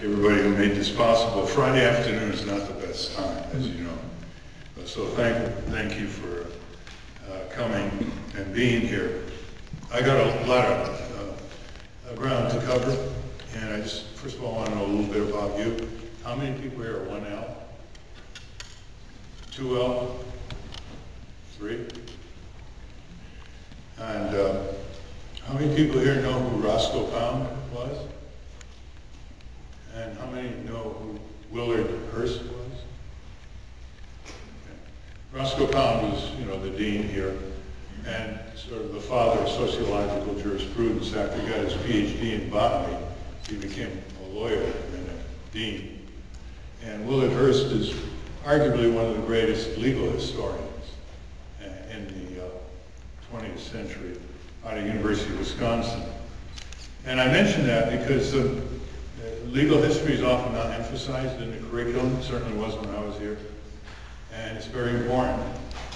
everybody who made this possible. Friday afternoon is not the best time, as you know. So thank you for coming and being here. I got a lot of ground to cover, and I just, first of all, want to know a little bit about you. How many people here are 1L? 2L? 3? And how many people here know who Roscoe Pound was? And how many know who Willard Hurst was? Okay. Roscoe Pound was, the dean here, and sort of the father of sociological jurisprudence. After he got his PhD in botany, he became a lawyer and a dean. And Willard Hurst is arguably one of the greatest legal historians in the 20th century out of University of Wisconsin. And I mention that because legal history is often not emphasized in the curriculum. It certainly was when I was here. And it's very important.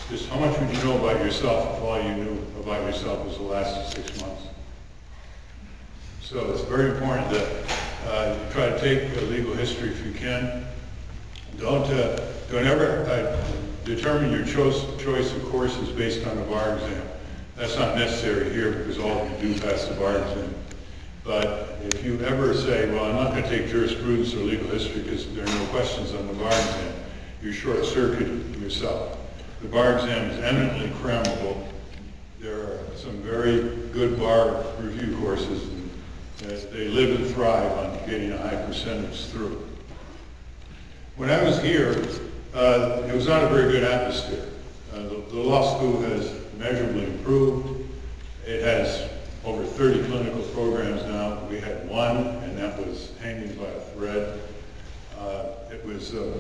Just how much would you know about yourself if all you knew about yourself was the last 6 months? So it's very important that you try to take legal history if you can. Don't ever determine your choice of courses based on the bar exam. That's not necessary here because all of you do pass the bar exam. But if you ever say, well, I'm not going to take jurisprudence or legal history because there are no questions on the bar exam, you're short-circuiting yourself. The bar exam is eminently crammable. There are some very good bar review courses, and they live and thrive on getting a high percentage through. When I was here, it was not a very good atmosphere. The law school has measurably improved. It has over 30 clinical programs now. We had one, and that was hanging by a thread. It was a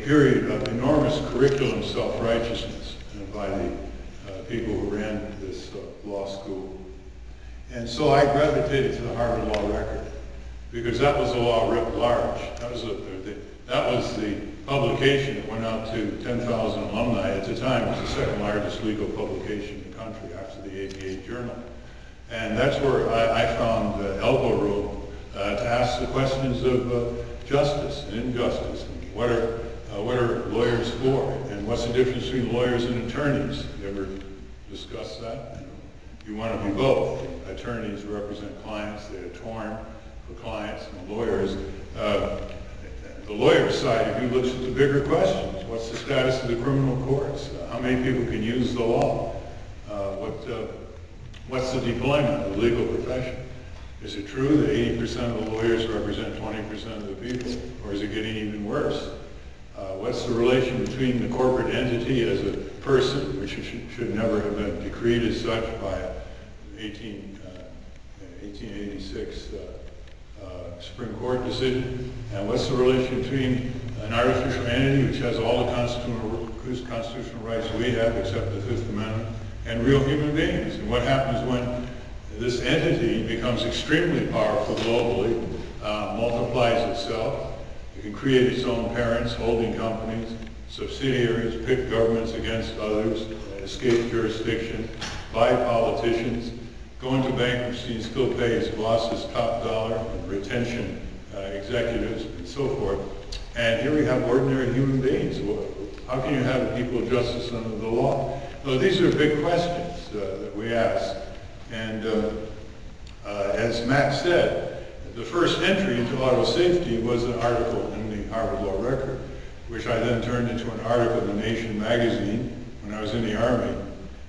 period of enormous curriculum self-righteousness by the people who ran this law school. And so I gravitated to the Harvard Law Record because that was the law writ large. That was the publication that went out to 10,000 alumni. At the time, it was the second largest legal publication in the country after the ABA Journal. And that's where I found elbow room to ask the questions of justice and injustice. And what are lawyers for? And what's the difference between lawyers and attorneys? You ever discuss that? You want to be both. Attorneys represent clients. They attorney for clients, and lawyers. The lawyer side of you looks at the bigger questions. What's the status of the criminal courts? How many people can use the law? What's the deployment of the legal profession? Is it true that 80% of the lawyers represent 20% of the people? Or is it getting even worse? What's the relation between the corporate entity as a person, which should never have been decreed as such by 1886 Supreme Court decision, and what's the relation between an artificial entity which has all the constitutional rights we have except the Fifth Amendment and real human beings? And what happens when this entity becomes extremely powerful globally, multiplies itself, it can create its own parents, holding companies, subsidiaries, pit governments against others, escape jurisdiction, buy politicians, go into bankruptcy and still pay its bosses top dollar, and retention executives, and so forth. And here we have ordinary human beings. How can you have a people of justice under the law? Well, these are big questions that we ask. And as Matt said, the first entry into auto safety was an article in the Harvard Law Record, which I then turned into an article in The Nation magazine when I was in the Army.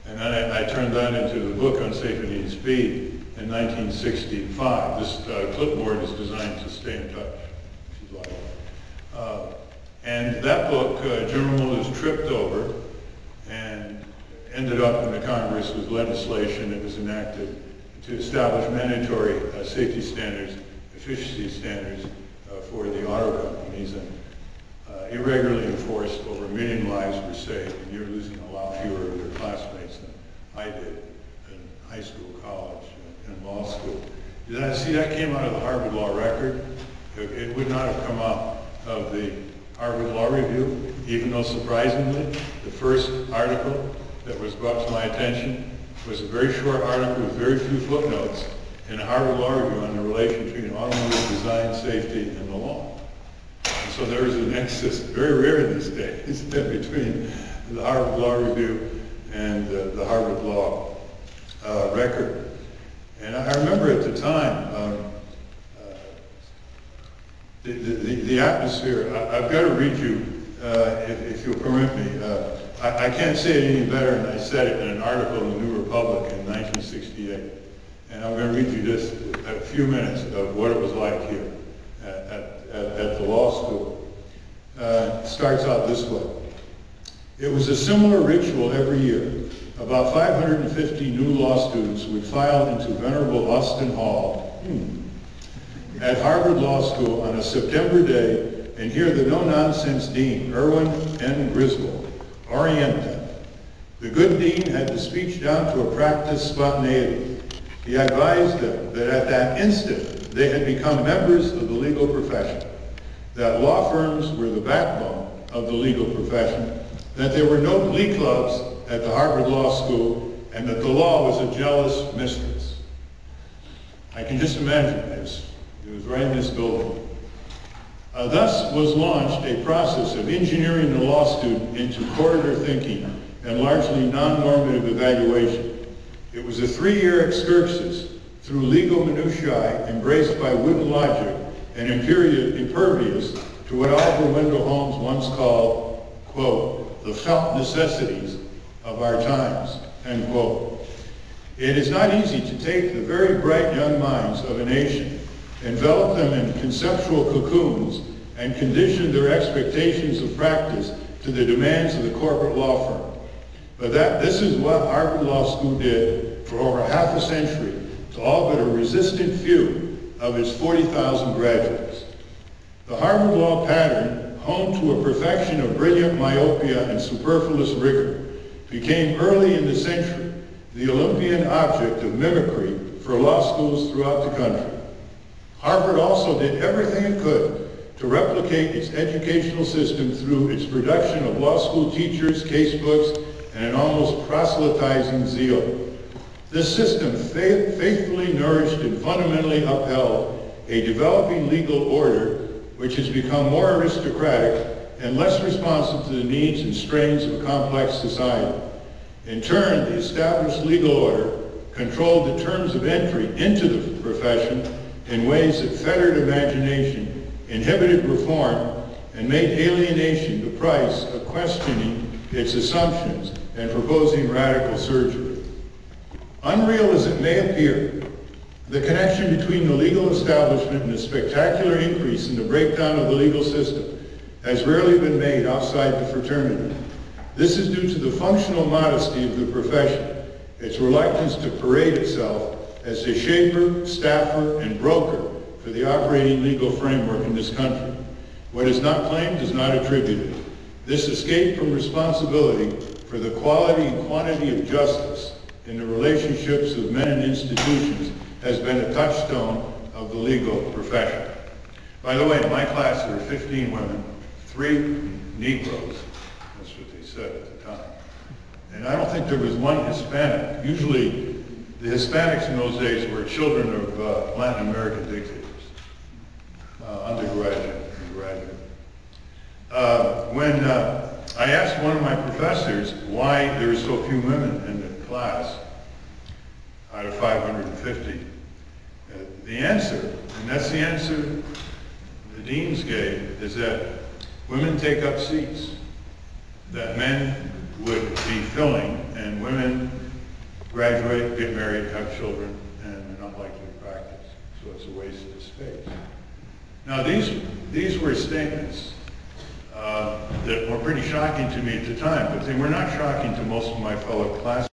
And then I turned that into the book on safety and speed in 1965. This clipboard is designed to stay in touch, if you'd like. And that book, General Motors tripped over and ended up in the Congress with legislation that was enacted to establish mandatory safety standards, efficiency standards for the auto companies, and irregularly enforced. Over 1 million lives were saved, and you're losing a lot fewer of your classmates than I did in high school, college, and law school. See, that came out of the Harvard Law Record. It would not have come out of the Harvard Law Review, even though surprisingly, the first article that was brought to my attention was a very short article with very few footnotes, in a Harvard Law Review on the relation between automotive design, safety, and the law. And so there is a nexus, very rare these days, between the Harvard Law Review and the Harvard Law record. And I remember at the time, the atmosphere, I've got to read you, if you'll permit me. I can't say it any better than I said it in an article in the New Republic in 1968. And I'm going to read you just a few minutes of what it was like here at the law school. It starts out this way. It was a similar ritual every year. About 550 new law students would file into venerable Austin Hall at Harvard Law School on a September day and hear the no-nonsense dean, Irwin N. Griswold, orient them. The good dean had the speech down to a practiced spontaneity. He advised them that at that instant they had become members of the legal profession, that law firms were the backbone of the legal profession, that there were no glee clubs at the Harvard Law School, and that the law was a jealous mistress. I can just imagine this. It was right in this building. Thus was launched a process of engineering the law student into corridor thinking and largely non-normative evaluation. It was a 3-year excursus through legal minutiae embraced by wooden logic and impervious to what Oliver Wendell Holmes once called, quote, the felt necessities of our times, end quote. It is not easy to take the very bright young minds of a nation, envelop them in conceptual cocoons, and condition their expectations of practice to the demands of the corporate law firm. But this is what Harvard Law School did for over half a century to all but a resistant few of its 40,000 graduates. The Harvard Law pattern, honed to a perfection of brilliant myopia and superfluous rigor, became early in the century the Olympian object of mimicry for law schools throughout the country. Harvard also did everything it could to replicate its educational system through its production of law school teachers, casebooks, and an almost proselytizing zeal. This system faithfully nourished and fundamentally upheld a developing legal order which has become more aristocratic and less responsive to the needs and strains of a complex society. In turn, the established legal order controlled the terms of entry into the profession in ways that fettered imagination, inhibited reform, and made alienation the price of questioning its assumptions and proposing radical surgery. Unreal as it may appear, the connection between the legal establishment and the spectacular increase in the breakdown of the legal system has rarely been made outside the fraternity. This is due to the functional modesty of the profession, its reluctance to parade itself as the shaper, staffer, and broker for the operating legal framework in this country. What is not claimed is not attributed. This escape from responsibility for the quality and quantity of justice in the relationships of men and institutions has been a touchstone of the legal profession. By the way, in my class there were 15 women, 3 Negroes. That's what they said at the time. And I don't think there was one Hispanic. Usually the Hispanics in those days were children of Latin American dictators, undergraduate and graduate. When I asked one of my professors why there were so few women in the class out of 550, the answer, and that's the answer the deans gave, is that women take up seats that men would be filling, and women graduate, get married, have children, and are not likely to practice. So it's a waste of space. Now these were statements that were pretty shocking to me at the time, but they were not shocking to most of my fellow classmates.